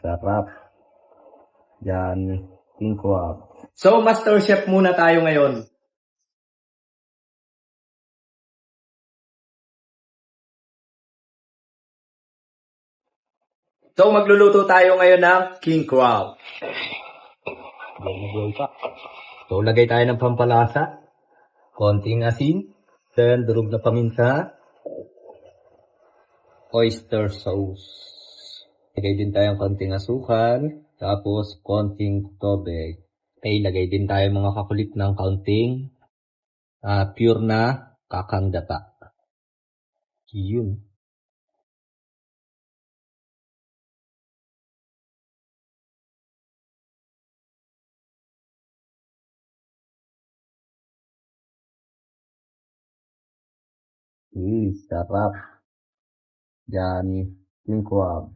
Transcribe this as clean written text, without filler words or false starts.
Sarap. Yan, king crab. So, Master Chef muna tayo ngayon. So, magluluto tayo ngayon ng king crab. So, lagay tayo ng pampalasa. Konting asin. Then, durog na paminta. Oyster sauce. Lagay din tayong konting asukal. Tapos, konting tubig. Okay, lagay din tayo mga kakulit ng kaunting pure na kakang data. Yun. Sarap. Yan, king crab.